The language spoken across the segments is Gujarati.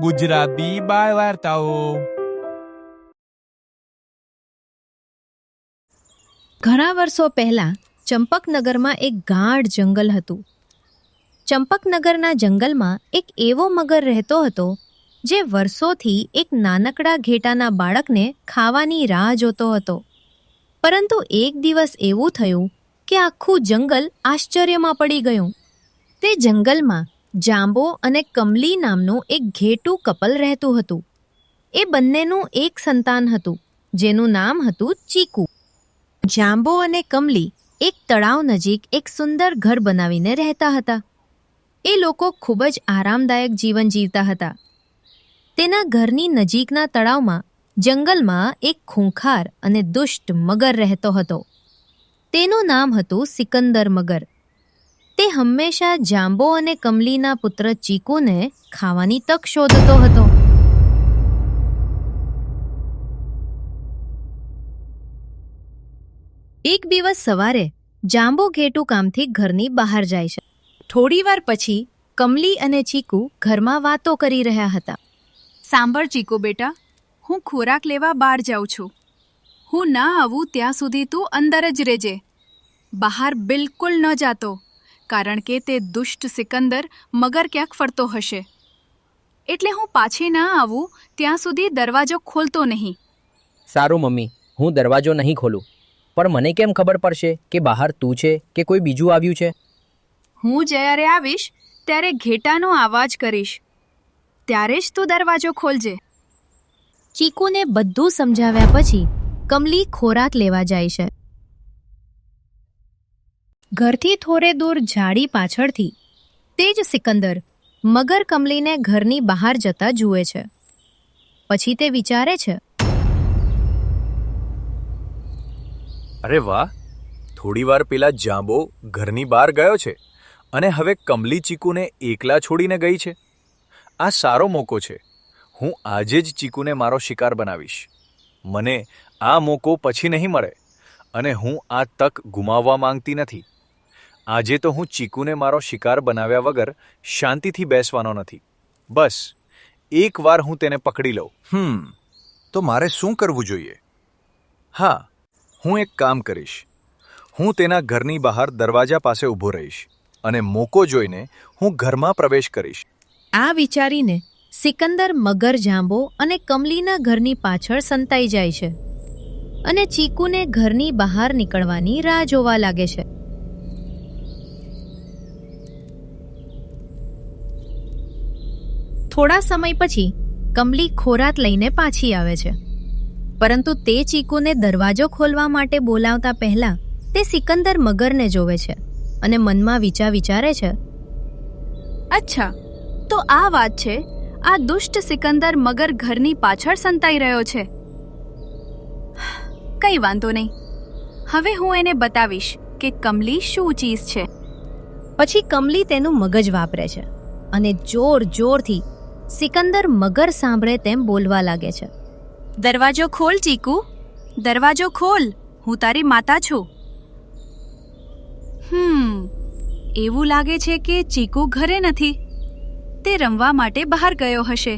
ગુજરાતી બાળ વાર્તાઓ. ઘણા વર્ષો પહેલા ચંપકનગરમાં એક ગાઢ જંગલ હતું. ચંપકનગરના જંગલમાં એક એવો મગર રહેતો હતો જે વર્ષોથી એક નાનકડા ઘેટાના બાળકને ખાવાની રાહ જોતો હતો. પરંતુ એક દિવસ એવું થયું કે આખું જંગલ આશ્ચર્યમાં પડી ગયું. તે જંગલમાં જાંબો અને કમલી નામનું એક ઘેટું કપલ રહેતું હતું. એ બંનેનું એક સંતાન હતું જેનું નામ હતું ચીકુ. જાંબો અને કમલી એક તળાવ નજીક એક સુંદર ઘર બનાવીને રહેતા હતા. એ લોકો ખૂબ જ આરામદાયક જીવન જીવતા હતા. તેના ઘરની નજીકના તળાવમાં જંગલમાં એક ખૂંખાર અને દુષ્ટ મગર રહેતો હતો. તેનું નામ હતું સિકંદર મગર. તે હંમેશા જાંબો અને કમલીના પુત્ર ચીકુને ખાવાની તક શોધતો હતો. એક દિવસ સવારે જાંબો ઘેટું કામથી ઘરની બહાર જાય છે. થોડીવાર પછી કમલી અને ચીકુ ઘરમાં વાતો કરી રહ્યા હતા. સાંભળ ચીકુ બેટા, હું ખોરાક લેવા બહાર જાઉં છું. હું ના આવું ત્યાં સુધી તું અંદર જ રહેજે. બહાર બિલકુલ ન જાતો, કારણ કે તે દુષ્ટ સિકંદર મગર ક્યાંક ફરતો હશે. એટલે હું પાછી ના આવું ત્યાં સુધી દરવાજો ખોલતો નહીં. સારું મમ્મી, હું દરવાજો નહીં ખોલું. પણ મને કેમ ખબર પડશે કે બહાર તું છે કે કોઈ બીજું આવ્યું છે? હું જ્યારે આવીશ ત્યારે ઘેટાનો અવાજ કરીશ, ત્યારે જ તું દરવાજો ખોલજે. ચીકુને બધું સમજાવ્યા પછી કમલી ખોરાક લેવા જાય છે. ઘરથી થોડે દૂર ઝાડી પાછળથી તે જ સિકંદર મગર કમલીને ઘરની બહાર જતા જુએ છે. પછી તે વિચારે છે, અરે વાહ, થોડીવાર પેલા જાંબો ઘરની બહાર ગયો છે અને હવે કમલી ચીકુને એકલા છોડીને ગઈ છે. આ સારો મોકો છે. હું આજે જ ચીકુને મારો શિકાર બનાવીશ. મને આ મોકો પછી નહીં મળે અને હું આ તક ગુમાવવા માંગતી નથી. આજે તો હું ચીકુને મારો શિકાર બનાવ્યા વગર શાંતિથી બેસવાનો નથી. બસ એકવાર હું તેને પકડી લઉં. તો મારે શું કરવું જોઈએ? હા, હું એક કામ કરીશ. હું તેના ઘરની બહાર દરવાજા પાસે ઊભો રહીશ અને મોકો જોઈને હું ઘરમાં પ્રવેશ કરીશ. આ વિચારીને સિકંદર મગર જાંબો અને કમલીના ઘરની પાછળ સંતાઈ જાય છે અને ચીકુને ઘરની બહાર નીકળવાની રાહ જોવા લાગે છે. થોડા સમય પછી કમલી ખોરાક લઈને પાછી આવે છે. પરંતુ તે ચીકુને દરવાજો ખોલવા માટે બોલાવતા પહેલા તે સિકંદર મગરને જોવે છે અને મનમાં વિચારે છે, અચ્છા, તો આ વાત છે. આ દુષ્ટ સિકંદર મગર ઘરની પાછળ સંતાઈ રહ્યો છે. કંઈ વાંધો નહીં. હવે હું એને બતાવીશ કે કમલી શું ચીજ છે. પછી કમલી તેનું મગજ વાપરે છે અને જોરથી સિકંદર મગર સાંભળે તેમ બોલવા લાગે છે, દરવાજો ખોલ ચીકુ, દરવાજો ખોલ, હું તારી માતા છું. એવું લાગે છે કે ચીકુ ઘરે નથી. તે રમવા માટે બહાર ગયો હશે.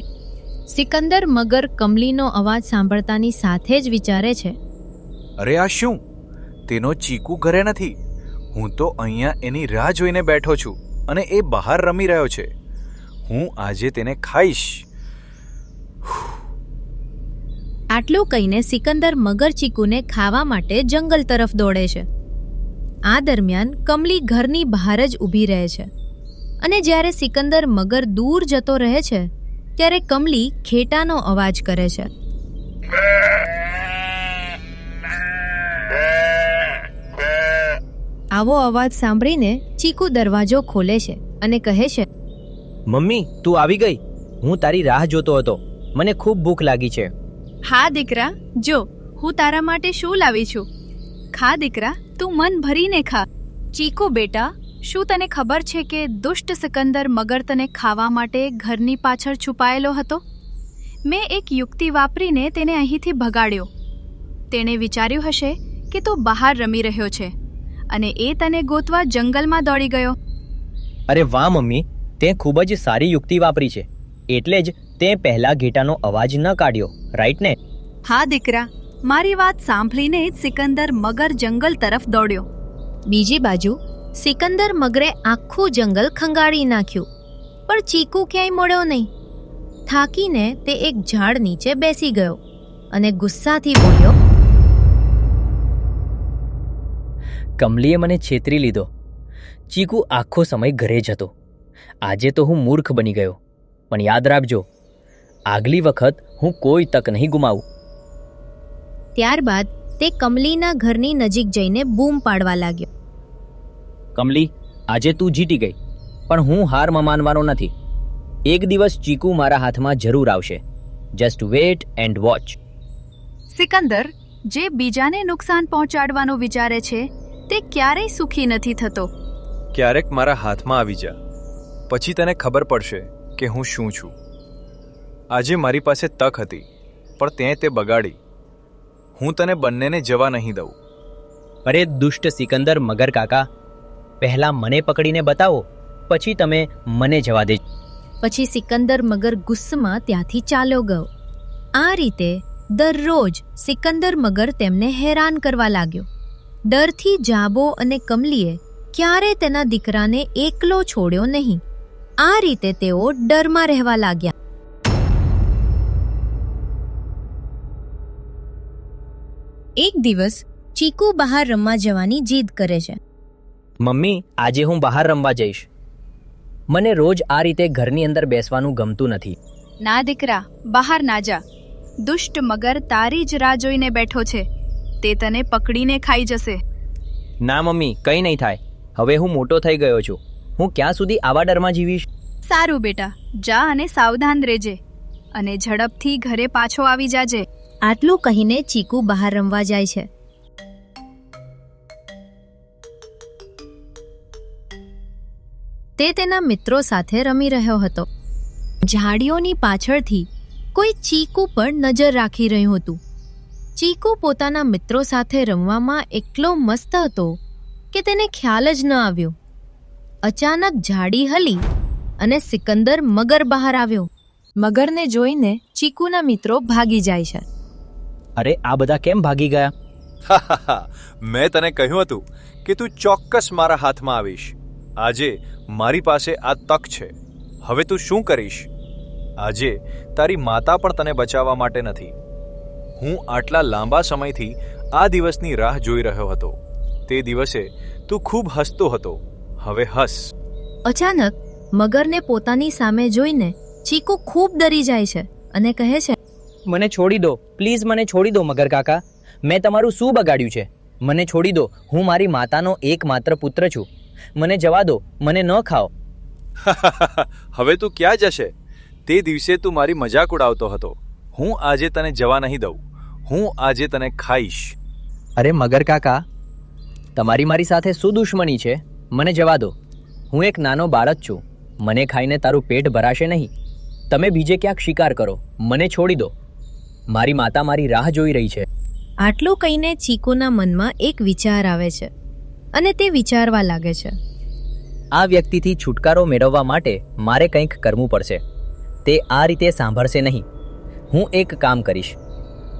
સિકંદર મગર કમલીનો અવાજ સાંભળતાની સાથે જ વિચારે છે, અરે આ શું? તેનો ચીકુ ઘરે નથી. હું તો અહીંયા એની રાહ જોઈને બેઠો છું અને એ બહાર રમી રહ્યો છે. હું આજે તેને ખાઈશ. આટલું કહીને સિકંદર મગર ચીકુને ખાવા માટે જંગલ તરફ દોડે છે. આ દરમિયાન કમલી ઘરની બહાર જ ઊભી રહે છે અને જ્યારે સિકંદર મગર દૂર જતો રહે છે ત્યારે કમલી ઘેટાનો અવાજ કરે છે. આવો અવાજ સાંભળીને ચીકુ દરવાજો ખોલે છે અને કહે છે, મમ્મી, તું આવી ગઈ. હું તારી રાહ જોતો હતો. મને ખૂબ ભૂખ લાગી છે. હા દીકરા, જો હું તારા માટે શું લાવી છું. ખા દીકરા, તું મન ભરીને ખા. ચીકુ બેટા, શું તને ખબર છે કે દુષ્ટ સિકંદર મગર તને ખાવા માટે ઘરની પાછળ છુપાયેલો હતો? મેં એક યુક્તિ વાપરીને તેને અહીંથી ભગાડ્યો. તેણે વિચાર્યું હશે કે તું બહાર રમી રહ્યો છે અને એ તને ગોતવા જંગલમાં દોડી ગયો. અરે વાહ મમ્મી, તે ખૂબ જ સારી યુક્તિ વાપરી છે. એટલે જ તે પહેલા ઘેટાનો અવાજ ન કાઢ્યો, રાઈટ ને? હા દીકરા, મારી વાત સાંભળીને જ સિકંદર મગર જંગલ તરફ દોડ્યો. બીજી બાજુ સિકંદર મગરે આખું જંગલ ખંગાળી નાખ્યું, પણ ચીકુ ક્યાંય મળ્યો નહીં. થાકીને તે એક ઝાડ નીચે બેસી ગયો અને ગુસ્સાથી બોલ્યો, કમલીએ મને છેતરી લીધો. ચીકુ આખો સમય ઘરે જ હતો. આજે તો હું મૂર્ખ બની ગયો. પણ યાદ રાખજો, આગલી વખત હું કોઈ તક નહીં ગુમાવું. ત્યારબાદ તે કમલીના ઘરની નજીક જઈને બૂમ પાડવા લાગ્યો. કમલી, આજે તું જીતી ગઈ, પણ હું હાર માનવાનો નથી. એક દિવસ ચીકુ મારા હાથમાં જરૂર આવશે. Just wait and watch. Sikandar, જે બીજાને નુકસાન પહોંચાડવાનું વિચારે છે તે ક્યારેય સુખી નથી થતો. ક્યારેક મારા હાથમાં આવી જા, પછી તને ખબર પડશે કે હું શું છું. આજે મારી પાસે તક હતી, પણ તેં તે બગાડી. હું તને બંનેને જવા નહીં દઉં. અરે દુષ્ટ સિકંદર મગર કાકા, પહેલા મને પકડીને બતાવો, પછી તમે મને જવા દેજો. પછી સિકંદર મગર ગુસ્સામાં ત્યાંથી ચાલ્યો ગયો. આ રીતે દરરોજ સિકંદર મગર તેમને હેરાન કરવા લાગ્યો. ડરથી જાબો અને કમલીએ ક્યારે તેના દીકરાને એકલો છોડ્યો નહીં. આ રીતે તેઓ ડરમાં રહેવા લાગ્યા. એક દિવસ ચીકુ બહાર રમવા જવાની જીદ કરે છે. મમ્મી, આજે હું બહાર રમવા જઈશ. મને રોજ આ રીતે ઘરની અંદર બેસવાનું ગમતું નથી. ના દીકરા, બહાર ના જા. દુષ્ટ મગર તારી જ રાહ જોઈને બેઠો છે. તે તને પકડીને ખાઈ જશે. ના મમ્મી, કંઈ નહીં થાય. હવે હું મોટો થઈ ગયો છું. હું ક્યાં સુધી આવા ડરમાં જીવીશ? સારું બેટા, જા અને સાવધાન રહેજે, અને ઝડપથી ઘરે પાછો આવી જાજે. આટલું કહીને ચીકુ બહાર રમવા જાય છે. તે તેના મિત્રો સાથે રમી રહ્યો હતો. ઝાડીઓની પાછળથી કોઈ ચીકુ પર નજર રાખી રહ્યું હતું. ચીકુ પોતાના મિત્રો સાથે રમવામાં એટલો મસ્ત હતો કે તેને ખ્યાલ જ ન આવ્યો. અચાનક ઝાડી હલી અને સિકંદર મગર બહાર આવ્યો. મગરને જોઈને ચીકુના મિત્રો ભાગી જાય છે. અરે, આ બધા કેમ ભાગી ગયા? મેં તને કહ્યું હતું કે તું ચોક્કસ મારા હાથમાં આવીશ. આજે મારી પાસે આ તક છે. હવે તું શું કરીશ? આજે તારી માતા પણ તને બચાવવા માટે નથી. હું આટલા લાંબા સમયથી આ દિવસની રાહ જોઈ રહ્યો હતો. તે દિવસે તું ખૂબ હસતો હતો. હવે હસ. અચાનક મગરને પોતાની સામે જોઈને ચીકુ ખૂબ ડરી જાય છે અને કહે છે, મને છોડી દો, પ્લીઝ મને છોડી દો મગર કાકા. મેં તમારું શું બગાડ્યું છે? મને છોડી દો. હું મારી માતાનો એકમાત્ર પુત્ર છું. મને જવા દો, મને ન ખાઓ. હવે તું ક્યાં જશે? તે દિવસે તું મારી મજાક ઉડાવતો હતો. હું આજે તને જવા નહીં દઉં. હું આજે તને ખાઈશ. અરે મગર કાકા, તમારી મારી સાથે શું દુશ્મની છે? મને જવા દો. હું એક નાનો બાળક છું. મને ખાઈને તારું પેટ ભરાશે નહીં. તમે બીજે ક્યાંક શિકાર કરો. મને છોડી દો. મારી માતા મારી રાહ જોઈ રહી છે. આટલું કહીને ચીકુના મનમાં એક વિચાર આવે છે અને તે વિચારવા લાગે છે, આ વ્યક્તિથી છુટકારો મેળવવા માટે મારે કંઈક કરવું પડશે. તે આ રીતે સાંભળશે નહીં. હું એક કામ કરીશ.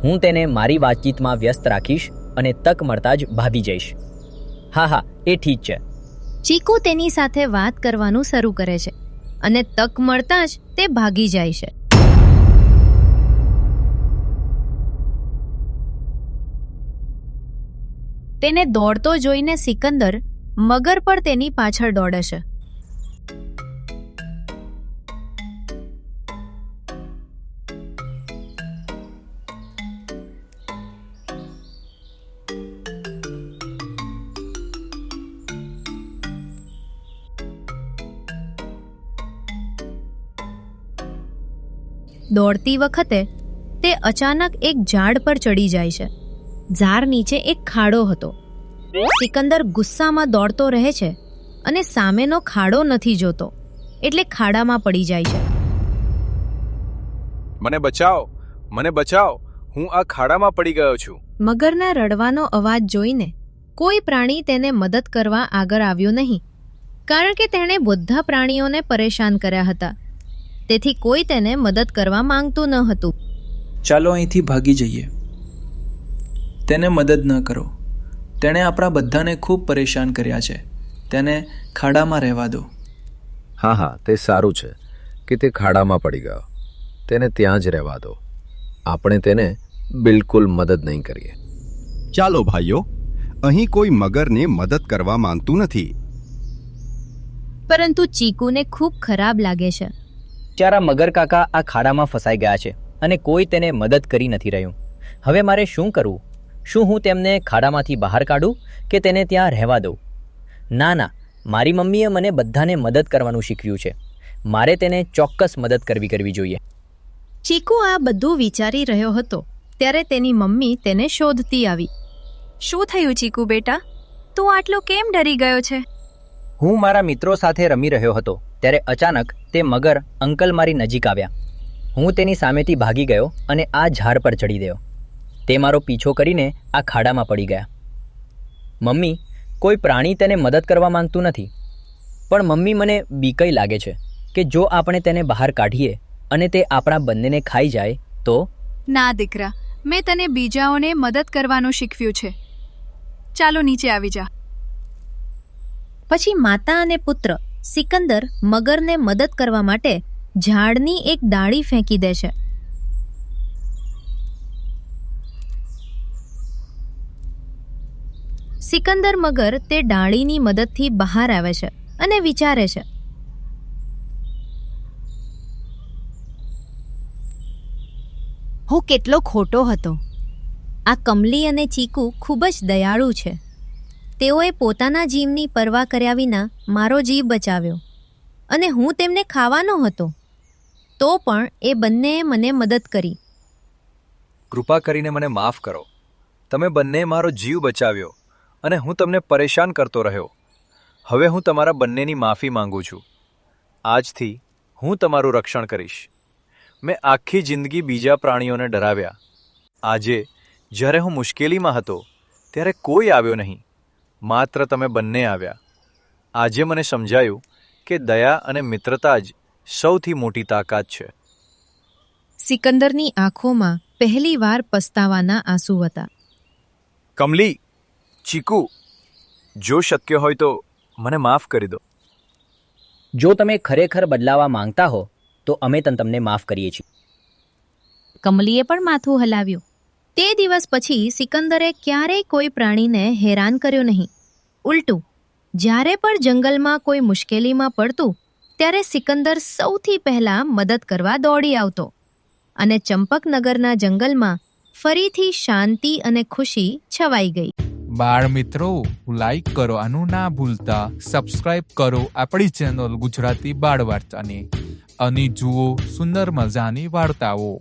હું તેને મારી વાતચીતમાં વ્યસ્ત રાખીશ અને તક મળતા જ ભાગી જઈશ. હા, એ ઠીક છે. ચીકુ તેની સાથે વાત કરવાનું શરૂ કરે છે અને તક મળતા જ તે ભાગી જાય છે. તેને દોડતો જોઈને સિકંદર મગર પર તેની પાછળ દોડે છે. દોડતી વખતે તે અચાનક એક ઝાડ પર ચડી જાય છે. ઝાડ નીચે એક ખાડો હતો. સિકંદર ગુસ્સામાં દોડતો રહે છે અને સામેનો ખાડો નથી જોતો, એટલે ખાડામાં પડી જાય છે. મને બચાવો, મને બચાવો. હું આ ખાડામાં પડી ગયો છું. મગરના રડવાનો અવાજ જોઈને કોઈ પ્રાણી તેને મદદ કરવા આગળ આવ્યો નહીં, કારણ કે તેણે બધા પ્રાણીઓને પરેશાન કર્યા હતા. તેથી કોઈ તેને મદદ કરવા માંગતું ન હતું. ચાલો અહીંથી ભાગી જઈએ. તેને મદદ ન કરો. તેણે આપણા બધાને ખૂબ પરેશાન કર્યા છે. તેને ખાડામાં રહેવા દો. હા, તે સારું છે કે તે ખાડામાં પડી ગયો. તેને ત્યાં જ રહેવા દો. આપણે તેને બિલકુલ મદદ નહીં કરીએ. ચાલો ભાઈઓ, અહીં કોઈ મગરને મદદ કરવા માંગતું નથી. પરંતુ ચીકુને ખૂબ ખરાબ લાગે છે. બિચારા મગર કાકા આ ખાડામાં ફસાઈ ગયા છે અને કોઈ તેને મદદ કરી નથી રહ્યું. હવે મારે શું કરવું? શું હું તેમને ખાડામાંથી બહાર કાઢું કે તેને ત્યાં રહેવા દઉં? ના, મારી મમ્મીએ મને બધાને મદદ કરવાનું શીખવ્યું છે. મારે તેને ચોક્કસ મદદ કરવી જોઈએ. ચીકુ આ બધું વિચારી રહ્યો હતો ત્યારે તેની મમ્મી તેને શોધતી આવી. શું થયું ચીકુ બેટા? તું આટલો કેમ ડરી ગયો છે? હું મારા મિત્રો સાથે રમી રહ્યો હતો ત્યારે અચાનક તે મગર અંકલ મારી નજીક આવ્યા. હું તેની સામેથી ભાગી ગયો અને આ ઝાડ પર ચડી ગયો. તે મારો પીછો કરીને આ ખાડામાં પડી ગયા. મમ્મી, કોઈ પ્રાણી તેને મદદ કરવા માંગતું નથી. પણ મમ્મી, મને બીકઈ લાગે છે કે જો આપણે તેને બહાર કાઢીએ અને તે આપણા બંનેને ખાઈ જાય તો? ના દીકરા, મેં તને બીજાઓને મદદ કરવાનું શીખવ્યું છે. ચાલો નીચે આવી જા. પછી માતા અને પુત્ર સિકંદર મગરને મદદ કરવા માટે ઝાડની એક ડાળી ફેંકી દે છે. સિકંદર મગર તે ડાળીની મદદથી બહાર આવે છે અને વિચારે છે, હું કેટલો ખોટો હતો. આ કમલી અને ચીકુ ખૂબ જ દયાળુ છે. તેઓએ પોતાના જીવની પરવા કર્યા વિના મારો જીવ બચાવ્યો અને હું તેમને ખાવાનો હતો. તો પણ એ બંનેએ મને મદદ કરી. કૃપા કરીને મને માફ કરો. તમે બંને મારો જીવ બચાવ્યો અને હું તમને પરેશાન કરતો રહ્યો. હવે હું તમારા બંનેની માફી માંગુ છું. આજથી હું તમારું રક્ષણ કરીશ. મેં આખી જિંદગી બીજા પ્રાણીઓને ડરાવ્યા. આજે જ્યારે હું મુશ્કેલીમાં હતો ત્યારે કોઈ આવ્યો નહીં. માત્ર તમે બંને આવ્યા. આજે મને સમજાયું કે દયા અને મિત્રતા જ સૌથી મોટી તાકાત છે. સિકંદરની આંખોમાં પહેલીવાર પસ્તાવાના આંસુ હતા. કમલી, ચીકુ, જો શક્ય હોય તો મને માફ કરી દો. જો તમે ખરેખર બદલાવા માંગતા હો તો અમે તમને માફ કરીએ છીએ. કમલીએ પણ માથું હલાવ્યું. તે દિવસ પછી સિકંદરે ક્યારેય કોઈ પ્રાણીને હેરાન કર્યો નહીં. ઉલટું, જ્યારે પણ જંગલમાં કોઈ મુશ્કેલીમાં પડતું ત્યારે સિકંદર સૌથી પહેલા મદદ કરવા દોડી આવતો અને ચંપકનગરના જંગલમાં ફરીથી શાંતિ અને ખુશી છવાઈ ગઈ. બાળ મિત્રો, લાઈક કરો આનું ના ભૂલતા, સબસ્ક્રાઇબ કરો આપણી ચેનલ ગુજરાતી બાળ વાર્તાને અને જુઓ સુંદર મજાની વાર્તાઓ.